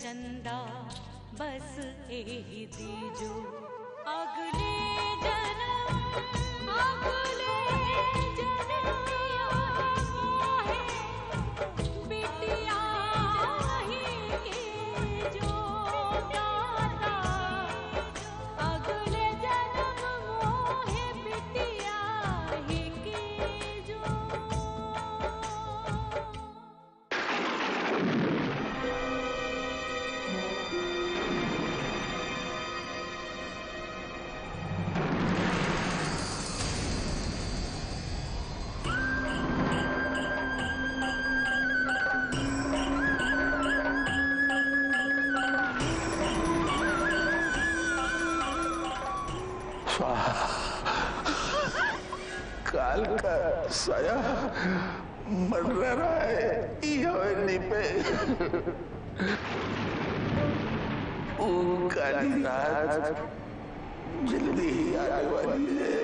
चंदा बस एही दीजो अगले जन्म मोहे बिटिया ही के जो दाता अगले जन्म मोहे बिटिया ही के जो। काल का साया मंडरा रहा है हवेली पे। काली रात जल्दी ही आने वाली है।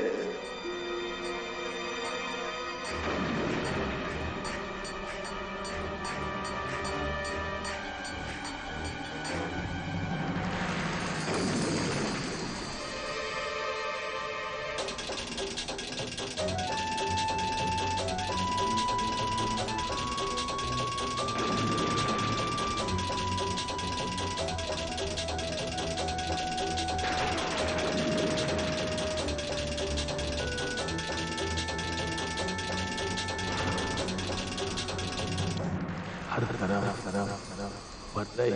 हर तरफ बदले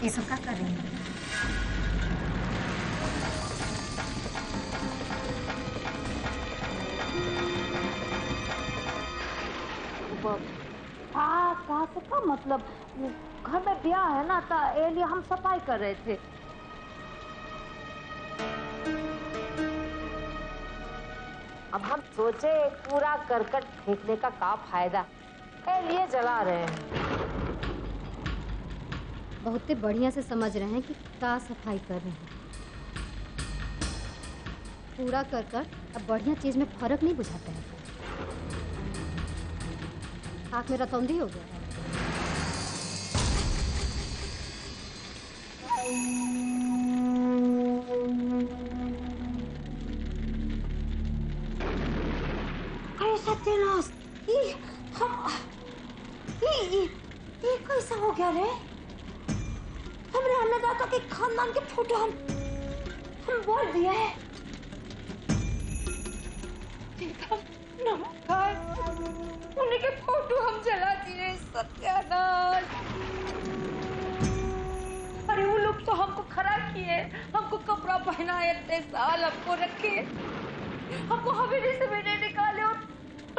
ये सब क्या कर रही है? का मतलब घर में ब्याह है ना, तो ये लिए हम सफाई कर रहे थे। अब हम सोचे पूरा करकट फेंकने का क्या फायदा, ये लिए जला रहे हैं। बहुत ही बढ़िया से समझ रहे हैं कि क्या सफाई कर रहे हैं। पूरा करकट अब बढ़िया चीज में फर्क नहीं बुझाते हैं। आँख मेरा तौंधी हो गया है। अरे सत्यानाश, ये कैसा हो गया रे? हमरे अन्नदाता के खानदान के फोटो हम बोल दिए हैं। नमस्कार, उन्हीं के फोटो हम जला दिए। सत्यानाश, अरे वो लोग तो हमको खड़ा किए, हमको कपड़ा पहनाए, इतने साल हमको रखे, हमको हवेली से मैंने निकाले और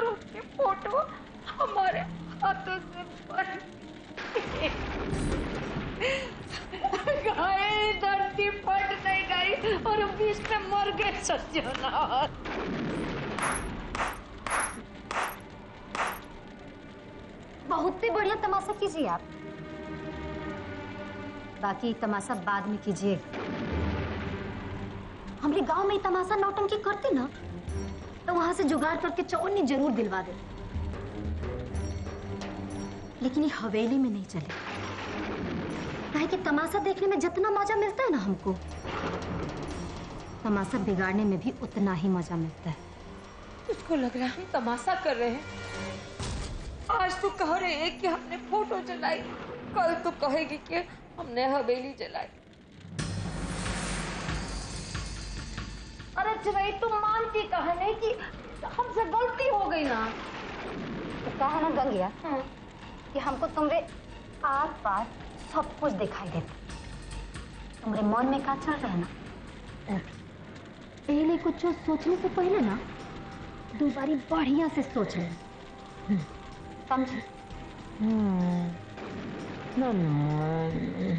उसके फोटो हमारे हाथों से बन गए। धरती फट नहीं गई और हम बीच में मर गए। सत्यानाश, बहुत ही बढ़िया तमाशा कीजिए आप, बाकी तमाशा बाद में कीजिए। हमारे गांव में तमाशा नौटंकी करते ना तो वहां से जुगाड़ करके चौनी जरूर दिलवा दे, लेकिन ये हवेली में नहीं चले। काहे कि तमाशा देखने में जितना मजा मिलता है ना हमको, तमाशा बिगाड़ने में भी उतना ही मजा मिलता है। उसको लग रहा है हम तमाशा कर रहे हैं। आज तो कह रहे हैं कि हमने फोटो जलाई, कल तो कहेगी कि हमने हवेली जलाई। अरे चिराई, तुम मानती कहा नहीं कि हमसे गलती हो गई ना? तो कहा ना गंगिया कि हमको तुम्हारे आस पास सब कुछ दिखाई देता, तुम्हारे मन में क्या चल रहा है ना, पहले कुछ सोचने से पहले ना दो बारी बढ़िया से सोच ले, समझे?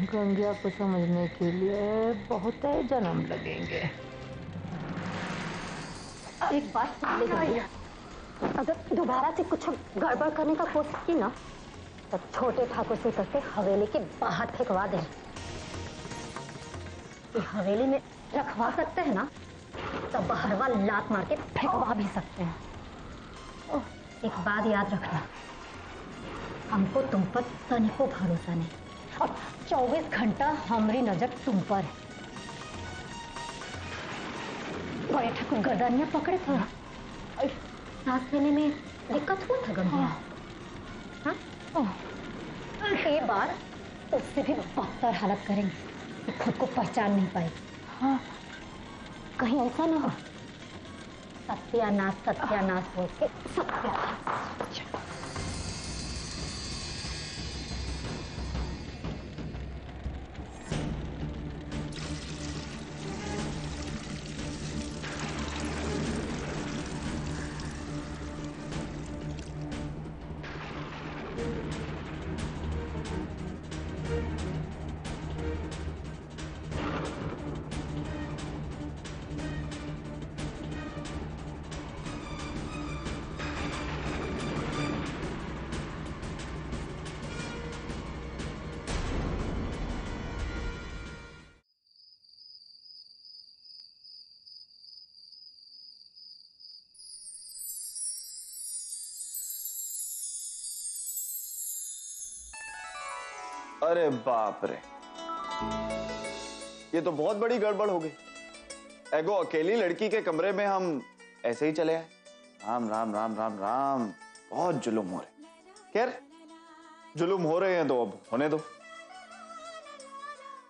गंगिया को समझने के लिए बहुत जन्म लगेंगे। एक बात सुन ले गंगिया, अगर दोबारा से कुछ गड़बड़ करने का कोशिश की ना तो छोटे ठाकुर से करके हवेली के बाहर फेंकवा दे। ये हवेली में रखवा सकते हैं ना, तो बाहरवा लात मार के फेंकवा भी सकते हैं। एक बात याद रखना, हमको तुम पर तनिको भरोसा नहीं और 24 घंटा हमारी नजर तुम पर है। बड़े ठाकुर गर्दनियां पकड़े थे, सांस लेने में दिक्कत हुआ था गंगिया। ये बार उससे भी बदतर हालत करेंगे, खुद को पहचान नहीं पाएगी। हाँ, कहीं ऐसा ना हो सत्यानाश सत्यानाश बोल के सत्यानाश। अरे बाप रे, ये तो बहुत बड़ी गड़बड़ हो गई। एगो अकेली लड़की के कमरे में हम ऐसे ही चले आए। राम राम राम राम राम, बहुत जुल्म हो रहे। खैर, जुल्म हो रहे हैं तो अब होने दो।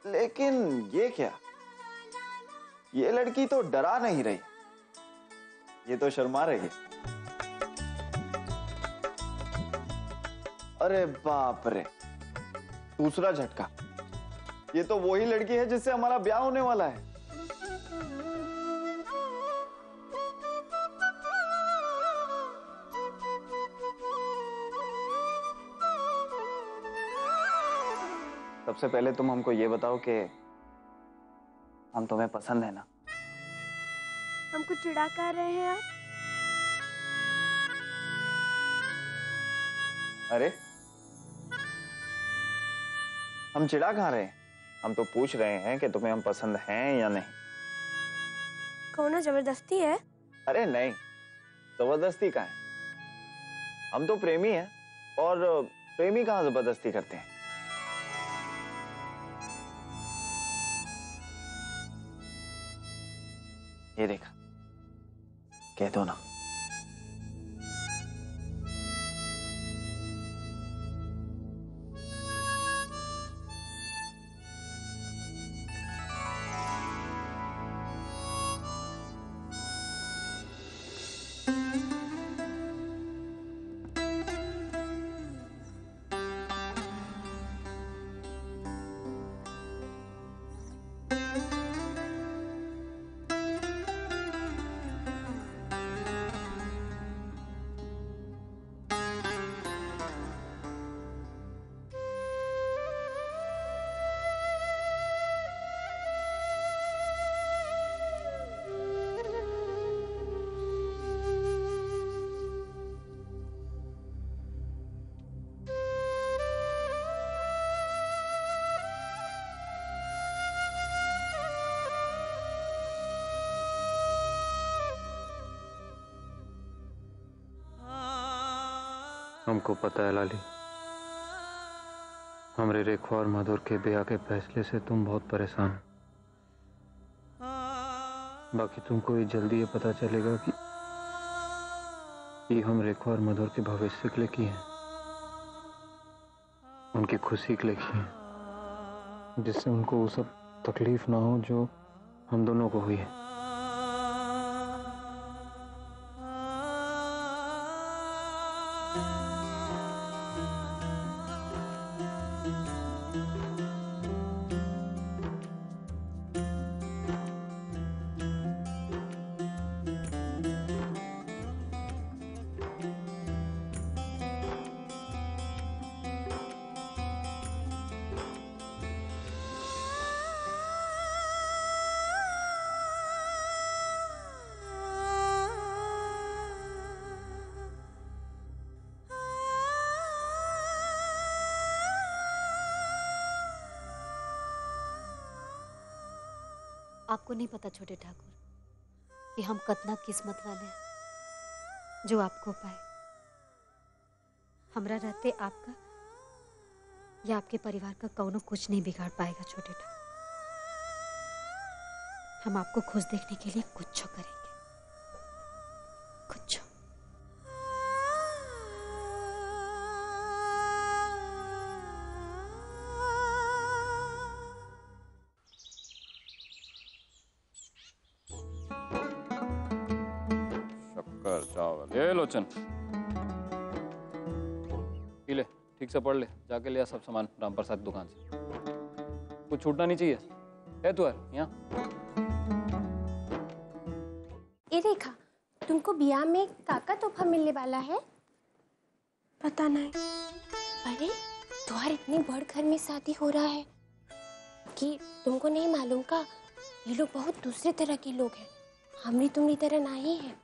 लेकिन ये क्या, ये लड़की तो डरा नहीं रही, ये तो शर्मा रही है। अरे बाप रे, दूसरा झटका। ये तो वही लड़की है जिससे हमारा ब्याह होने वाला है। सबसे पहले तुम हमको ये बताओ कि हम तुम्हें पसंद है ना? हमको चिढ़ा कर रहे हैं आप? अरे, हम चिढ़ा कहाँ रहे हैं? हम तो पूछ रहे हैं कि तुम्हें हम पसंद हैं या नहीं। कौन जबरदस्ती है? अरे नहीं, जबरदस्ती कहाँ है? हम तो प्रेमी हैं, और प्रेमी कहाँ जबरदस्ती करते हैं। ये देखा, कह दो ना। हमको पता है लाली, हमरे रेखा और मधुर के ब्याह के फैसले से तुम बहुत परेशान हो। बाकी तुमको ये जल्दी ये पता चलेगा कि ये हम रेखा और मधुर के भविष्य के लिए किए हैं, उनकी खुशी के लिए किए हैं, जिससे उनको वो सब तकलीफ ना हो जो हम दोनों को हुई है। आपको नहीं पता छोटे ठाकुर कि हम कितना किस्मत वाले हैं जो आपको पाए। हमरा रहते आपका या आपके परिवार का कौनो कुछ नहीं बिगाड़ पाएगा छोटे ठाकुर। हम आपको खुश देखने के लिए कुछ करेंगे, कुछ। चावल ये लोचन, पी ले, ठीक से पढ़ ले, जाके ले आ सब सामान राम प्रसाद दुकान से, कुछ छूटना नहीं चाहिए। है तू यार यहाँ? ए रेखा, तुमको बियाह में काका तोहफा मिलने वाला है? पता नहीं। अरे तुम्हारे इतने बड़ घर में शादी हो रहा है कि तुमको नहीं मालूम का? ये लोग बहुत दूसरे तरह के लोग हैं, हमरी तुम्हारी तरह नहीं है।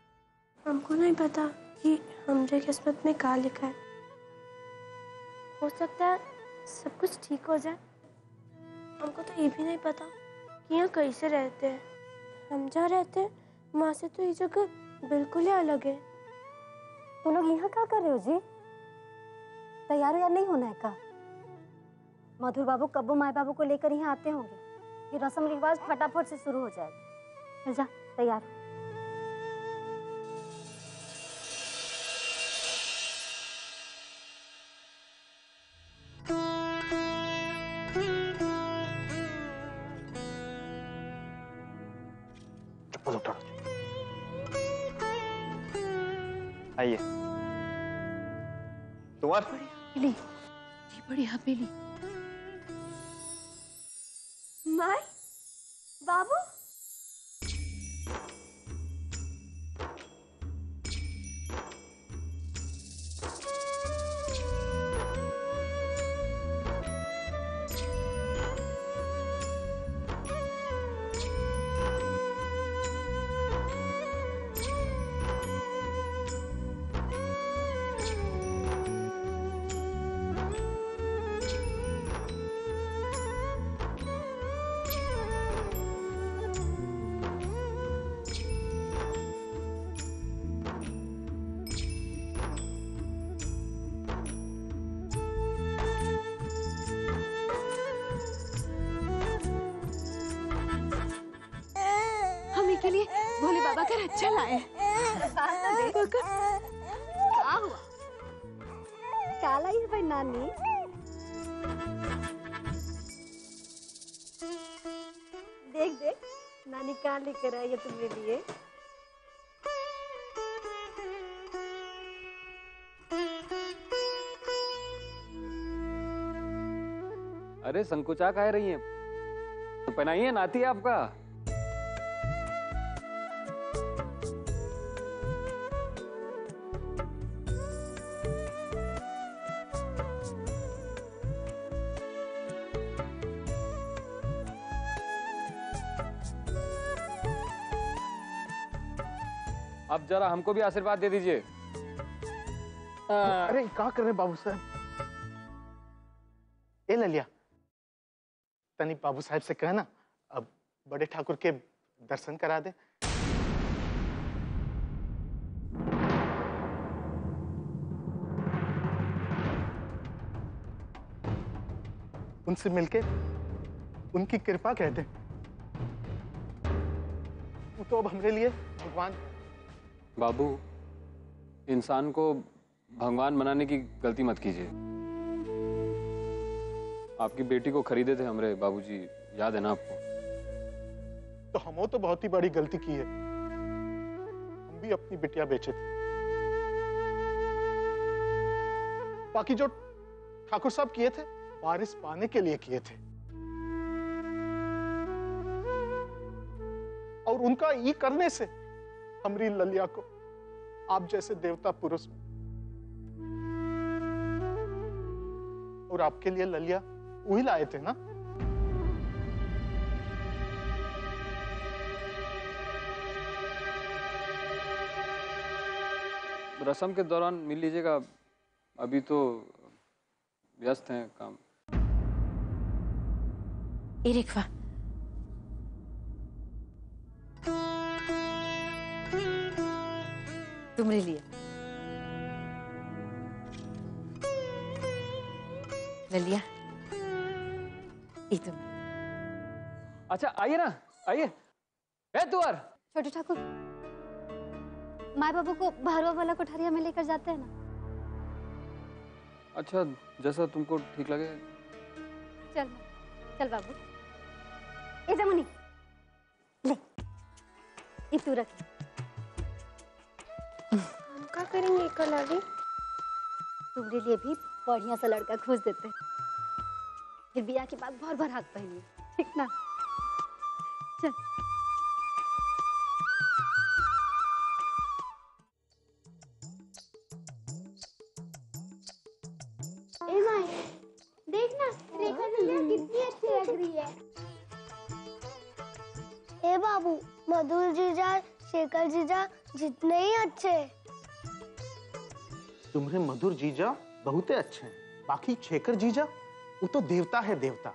हमको नहीं पता कि हमारे किस्मत में क्या लिखा है। हो सकता है सब कुछ ठीक हो जाए। हमको तो ये भी नहीं पता कि यहाँ कैसे रहते हैं। हम जहाँ रहते हैं वहाँ से तो ये जगह बिल्कुल ही अलग है। तुम लोग यहाँ क्या कर रहे हो जी? तैयार या नहीं होना है का? मधुर बाबू कब्बू माए बाबू को लेकर यहाँ आते होंगे, ये रस्म रिवाज फटाफट से शुरू हो जाएगा। जा तैयार। आइए। तुम्हार जी बड़ी हवेली। माय बाबू, के लिए भोले बाबा का रक्षा लाए। क्या हुआ? काला ही भाई नानी। देख देख नानी क्या लेकर आई है तुम्हारे लिए। अरे संकुचा कह रही है, तो पहनाइए, नाती है आपका। अब जरा हमको भी आशीर्वाद दे दीजिए। अरे क्या कर रहे बाबू साहब? ए ललिया, तनी बाबू साहब से कहना अब बड़े ठाकुर के दर्शन करा दे। उनसे मिलके उनकी कृपा कह दें। वो तो अब हमारे लिए भगवान। बाबू, इंसान को भगवान बनाने की गलती मत कीजिए। आपकी बेटी को खरीदे थे हमरे बाबूजी, याद है ना आपको? तो हमो तो बहुत ही बड़ी गलती की है। हम भी अपनी बिटिया बेचे थे। बाकी जो ठाकुर साहब किए थे, वारिस पाने के लिए किए थे। और उनका ये करने से हमारी ललिया को आप जैसे देवता पुरुष, और आपके लिए ललिया वही लाए थे ना? रस्म के दौरान मिल लीजिएगा, अभी तो व्यस्त हैं काम। इरिक्वा, तुम्हारे लिए ललिया, ये तुम। अच्छा आइए ना, आइए। है तुअर? छोटे ठाकुर, माँ बाबू को भरवा वाला कोठरिया में लेकर जाते हैं ना? अच्छा, जैसा तुमको ठीक लगे। चल चल बाबू। ए जमुनी, ले ये तू रख। हम क्या करेंगे कल आगे? तुम्हारे लिए भी बढ़िया सा लड़का खोज देते, फिर बिया के बाद भर भर हाथ पहनिए, ठीक ना? चल। ए माई, देखना रेखा ललिया कितनी अच्छी लग रही है। ए बाबू, मधुर जीजा शेखर जीजा जितने ही अच्छे। तुम्हारे मधुर जीजा बहुत अच्छे हैं। बाकी शेखर जीजा, वो तो देवता है, देवता,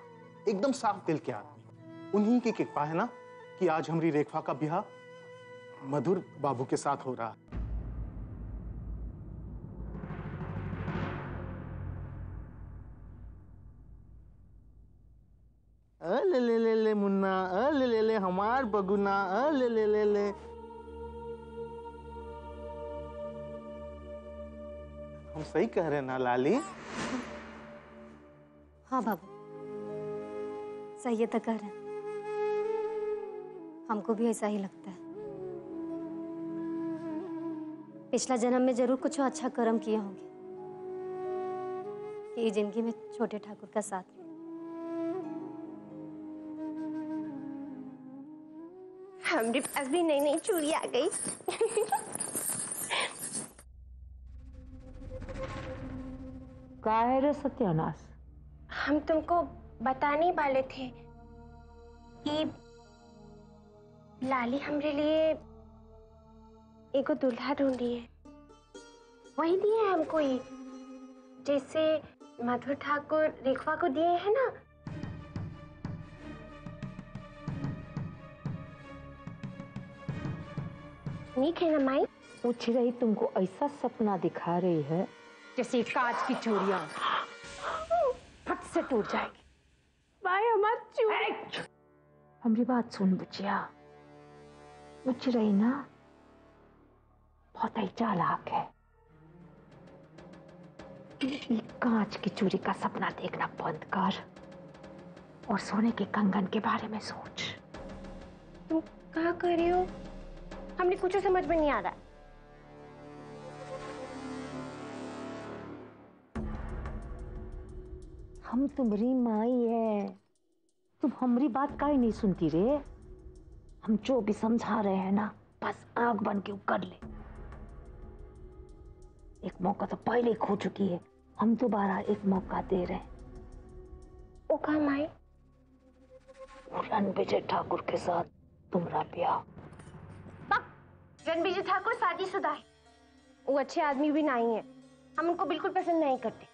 एकदम साफ दिल के आदमी। उन्हीं की कृपा है ना कि आज हमारी रेखा का ब्याह मधुर बाबू के साथ हो रहा है। ले ले ले ले मुन्ना, ले ले ले हमार बगुना, ले ले ले ले। हम सही कह रहे हैं ना लाली? हाँ बाबू, सही है तो कह रहे हैं। हमको भी ऐसा ही लगता है। पिछला जन्म में जरूर कुछ अच्छा कर्म किए होंगे कि ये जिंदगी में छोटे ठाकुर का साथ मिले। हमारे पास भी नई नई चूड़ी आ गई। का है रे सत्यानाश? हम तुमको बताने वाले थे कि लाली हमरे लिए एगो दूल्हा ढूंढी है। वही दिए हैं हमको ये, जैसे मधुर ठाकुर रेखवा को दिए हैं ना। ठीक है ना माई? पूछ रही तुमको ऐसा सपना दिखा रही है जैसे कांच की चूड़ियां फट से टूट जाएगी। माई हमारी चूड़ी। हमारी बात सुन बुचिया, पूछ रही ना बहुत ही चालाक है। कांच की चूड़ी का सपना देखना बंद कर और सोने के कंगन के बारे में सोच। तुम क्या कर रही हो? हमने कुछ समझ में नहीं आ रहा। हम तुम्हारी माई है, तुम हमारी बात काहे नहीं सुनती रे? हम जो भी समझा रहे हैं ना, बस आग बन के कर ले। एक मौका तो पहले खो चुकी है, हम दोबारा एक मौका दे रहे हैं। ओ का माई? रणविजय ठाकुर के साथ तुम्हारा ब्याह। रणविजय ठाकुर शादीशुदा है, वो अच्छे आदमी भी नहीं है, हम उनको बिल्कुल पसंद नहीं करते।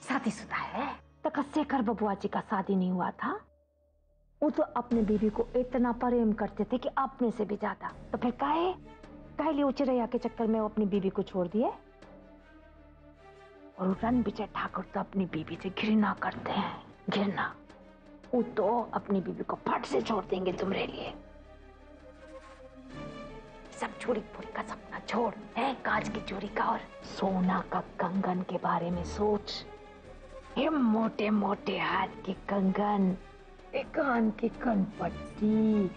शादीशुदा है तो शेखर बबुआ जी का शादी नहीं हुआ था? वो तो अपने बीवी को इतना प्रेम करते थे कि अपने से भी ज्यादा। तो फिर काहे लिए उचरैया के चक्कर में वो अपनी बीवी को छोड़ दिए? और रण विजय ठाकुर तो अपनी बीबी से घृणा करते हैं, घृणा। वो तो अपनी बीबी को फट से छोड़ देंगे तुम्हारे लिए। सब चोरी पूरी का सपना छोड़, है कांच की चोरी का और सोना का कंगन के बारे में सोच। ये मोटे मोटे हाथ के कंगन, एक कान की कनपट्टी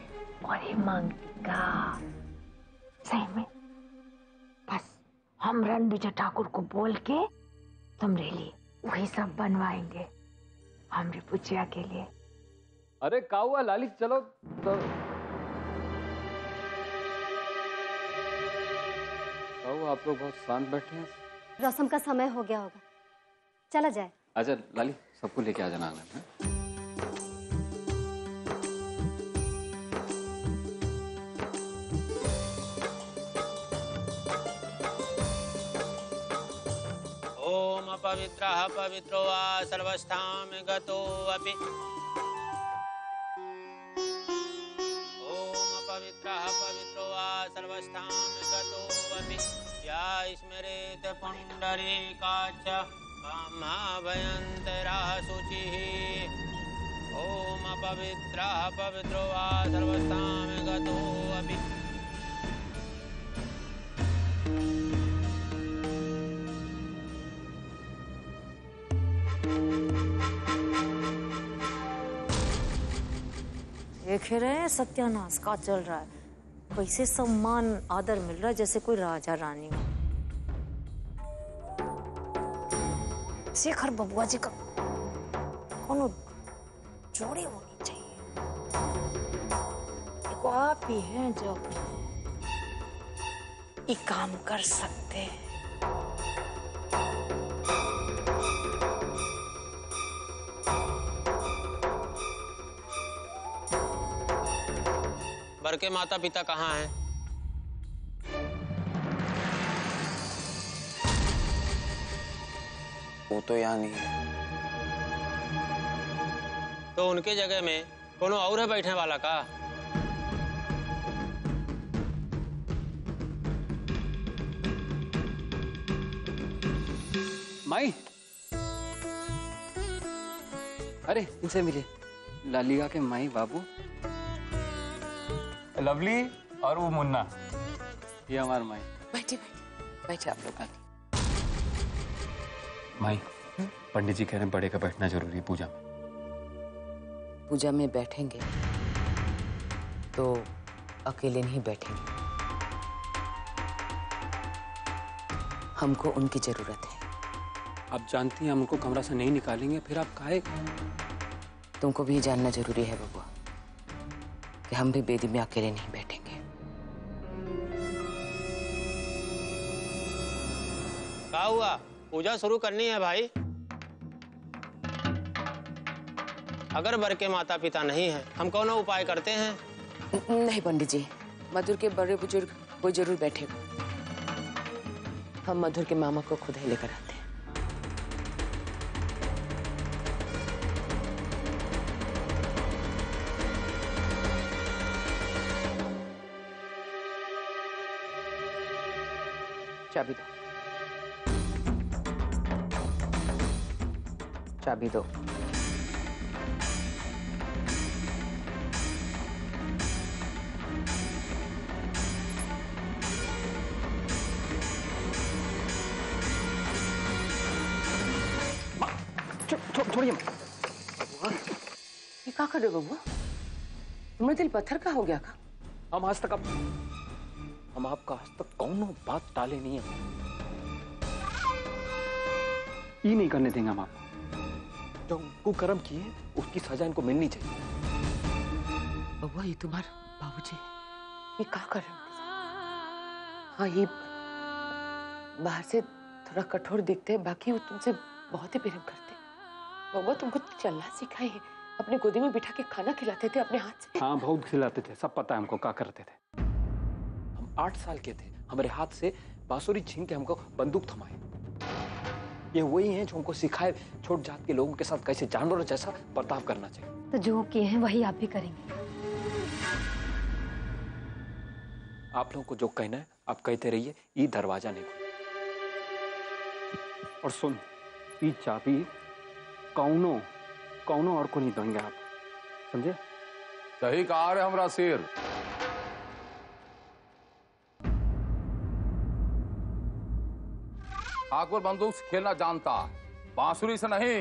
और ये मांग टीका, सही में बस हम रण विजय ठाकुर को बोल के तुम्हारे लिए वही सब बनवाएंगे, हमरे पुचिया के लिए। अरे क्या हुआ लाली, चलो तो... आप लोग बहुत शांत बैठे हैं। रसम का समय हो गया होगा, चला जाए। अच्छा लाली, सबको लेके आ जाना आंगन में। ओम अपवित्रः पवित्रो वा सर्वस्थां गतो अपि। ओम अपवित्रः पवित्रो वा सर्वस्थां गतो अपि। या स्मरेत पुंडरीकाच कामाभयन्तरा शुचिः। ओम अपवित्रः पवित्रो वा सर्वस्थां गतो अपि। देख रहे हैं सत्यानाश का चल रहा है, कैसे सम्मान आदर मिल रहा है जैसे कोई राजा रानी हो। शेखर बबुआ जी का कोनो जोड़ी होनी चाहिए। देखो आप ही हैं जो ये काम कर सकते हैं। बर के माता पिता कहाँ हैं? वो तो यहाँ नहीं है। तो उनके जगह में कोनो और है बैठने वाला का? माई, अरे इनसे मिले, लालिया के माई बाबू लवली और वो मुन्ना, ये हमारा माई। बैठिए बैठिए बैठिए आप लोग। माई, पंडित जी कह रहे हैं बड़े का बैठना जरूरी है पूजा में। पूजा में बैठेंगे तो अकेले नहीं बैठेंगे, हमको उनकी जरूरत है। आप जानती हैं हम उनको कमरा से नहीं निकालेंगे, फिर आप काहे? तुमको भी जानना जरूरी है बबुआ कि हम भी बेदी में अकेले नहीं बैठेंगे। क्या हुआ? पूजा शुरू करनी है भाई। अगर बर के माता पिता नहीं है, हम कौन उपाय करते हैं? नहीं पंडित जी, मधुर के बड़े बुजुर्ग कोई जरूर बैठेगा। हम मधुर के मामा को खुद ही लेकर आते हैं। चाबी दो, चाबी दो। छोड़िए। ये क्या कर रहे हो बबुआ? तुम्हारा दिल पत्थर का हो गया का? हम आपका आज तक कौनो बात टाले नहीं है। ये नहीं करने देंगे हम आपको। जो कुकर्म किए उसकी सजा इनको मिलनी चाहिए। बबुआ ये तुम्हारे बाबूजी ये क्या कर रहे हो? हाँ ये बाहर से थोड़ा कठोर दिखते हैं, बाकी वो तुमसे बहुत ही प्रेम करते हैं। बबुआ तुमको चलना सिखाए, अपने गोदी में बिठा के खाना खिलाते थे अपने हाथ से। हाँ बहुत खिलाते थे, सब पता है हमको क्या करते थे। हम 8 साल के थे, हमारे हाथ से बांसुरी छीन के हमको बंदूक थमाए। ये वही हैं जो हमको सिखाए छोट जात के लोगों के साथ कैसे जानवरों जैसा बर्ताव करना चाहिए। तो जो किए हैं वही आप भी करेंगे। आप लोगों को जो कहना है आप कहते रहिए, ये दरवाजा नहीं खुले। और सुन, ई चाबी कौनो कौनो और को नहीं देंगे आप, समझे? सही कहा रे हमरा शेर। ठाकुर बंदूक से खेलना जानता, बांसुरी से नहीं।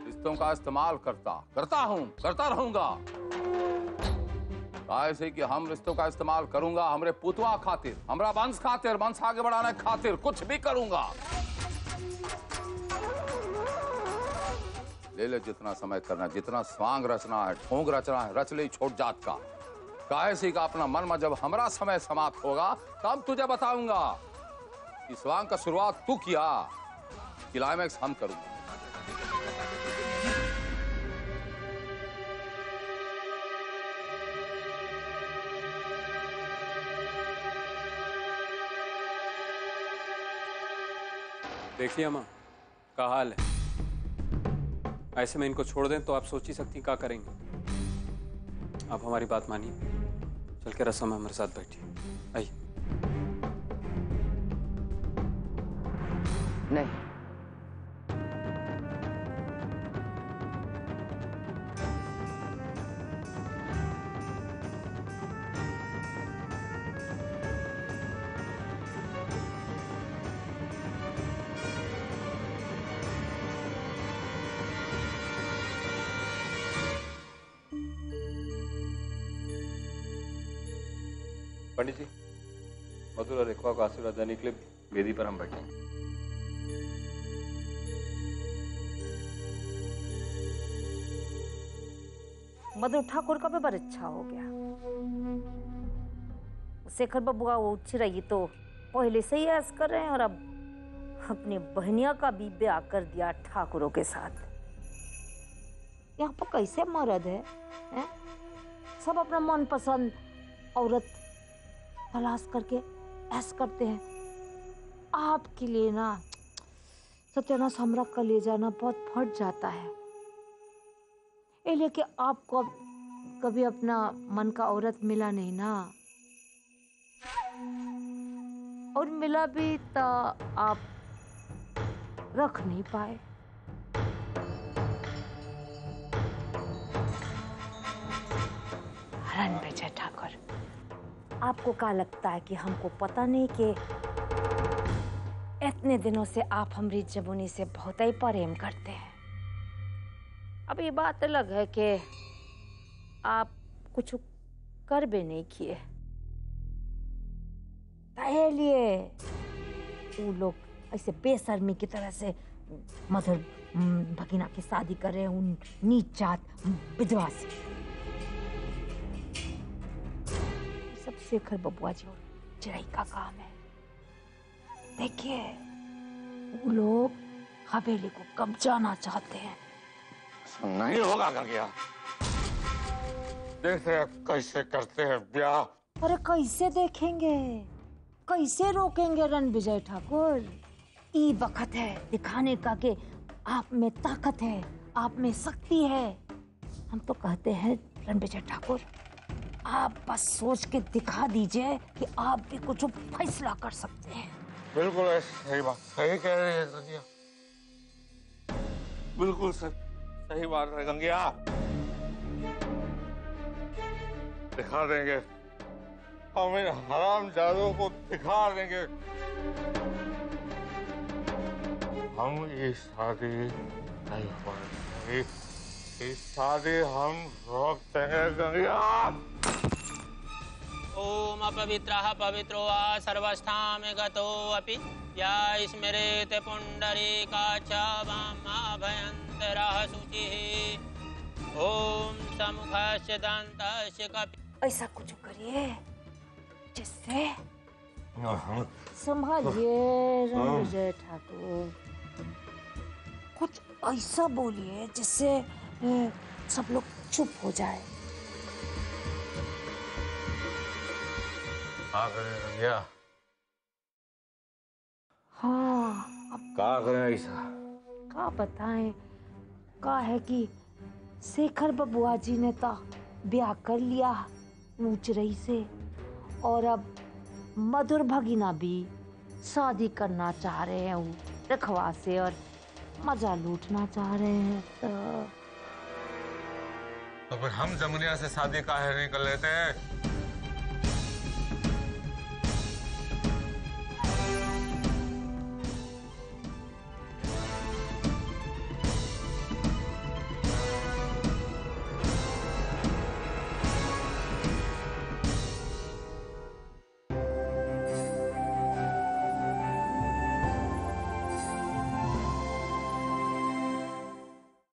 रिश्तों का इस्तेमाल करता हूं, करता रहूंगा। ऐसे कि हम रिश्तों का इस्तेमाल करूंगा हमरे पुतवा खातिर, हमरा वंश खातिर, वंश आगे बढ़ाने खातिर कुछ भी करूंगा। ले ले जितना समय करना, जितना स्वांग रचना है, ठोंग रचना है, रच ले छोट जात का। कायसी का अपना मन में जब हमरा समय समाप्त होगा तब तुझे बताऊंगा कि स्वांग का शुरुआत तू किया, क्लाइमैक्स हम करूंगा। देखिए अम्मा, क्या हाल है? ऐसे में इनको छोड़ दें तो आप सोच ही सकती क्या करेंगे। आप हमारी बात मानिए, चल के रस्म में हमारे साथ बैठिए। आइए। नहीं, पंडित जी, मधुर और रेखा को आशीर्वाद देने के लिए वेदी पर हम बैठेंगे। मधुर ठाकुर का पेपर अच्छा हो गया। शेखर बबुआ वो चिरई तो पहले से ही ऐस कर रहे हैं और अब अपने बहनिया का भी ब्याह कर दिया ठाकुरों के साथ। यहाँ पर कैसे मर्द है? सब अपना मनपसंद औरत तलाश करके ऐस करते हैं। आपके लिए ना सत्यानाश हमरा कलेजा ना बहुत फट जाता है। ये लेके आपको कभी अपना मन का औरत मिला नहीं ना, और मिला भी तो आप रख नहीं पाए। रणविजय ठाकुर, आपको क्या लगता है कि हमको पता नहीं कि इतने दिनों से आप हमारी जवानी से बहुत ही प्रेम करते हैं? अब ये बात अलग है कि आप कुछ कर भी नहीं किए, लिए वो लोग ऐसे बेशर्मी की तरह से मधुर भगीना की शादी कर रहे हैं उन नीच जात विधवा से। सब शेखर बबुआ जी और चिड़ई का काम है। देखिए, वो लोग हवेली को कब्जाना चाहते हैं। नहीं होगा गंगिया, देखते हैं कैसे करते हैं ब्याह। अरे कैसे देखेंगे, कैसे रोकेंगे रणविजय ठाकुर? ई वक्त है दिखाने का कि आप में ताकत है, आप में शक्ति है। हम तो कहते हैं रणविजय ठाकुर, आप बस सोच के दिखा दीजिए कि आप भी कुछ फैसला कर सकते हैं। बिल्कुल सही बात, सही कह रही है गंगिया, बिल्कुल सही बात है गंगिया। दिखा देंगे, हम इन हरामजादों को दिखा देंगे। हम ये शादी नहीं होगी, ये शादी हम रोकते हैं गंगिया। ओम अपवित्रः पवित्रो वा सर्वस्थां गतो अपि या स्मरेत पुंडरीकाक्ष वामाभयन्तरः शुचिः। ओम समुखस्य दन्तस्य कपि। ऐसा कुछ करिए जिससे संभालिए रणविजय ठाकुर, कुछ ऐसा बोलिए जिससे सब लोग चुप हो जाए। हाँ, अब क्या करें ऐसा? क्या बताएं? क्या है कि शेखर बबुआ जी ने तो ब्याह कर लिया ऊंच रही से, और अब मधुर भगीना भी शादी करना चाह रहे हैं रखवा से और मजा लूटना चाह रहे हैं तो फिर हम जमुनिया से शादी काहे नहीं कर लेते?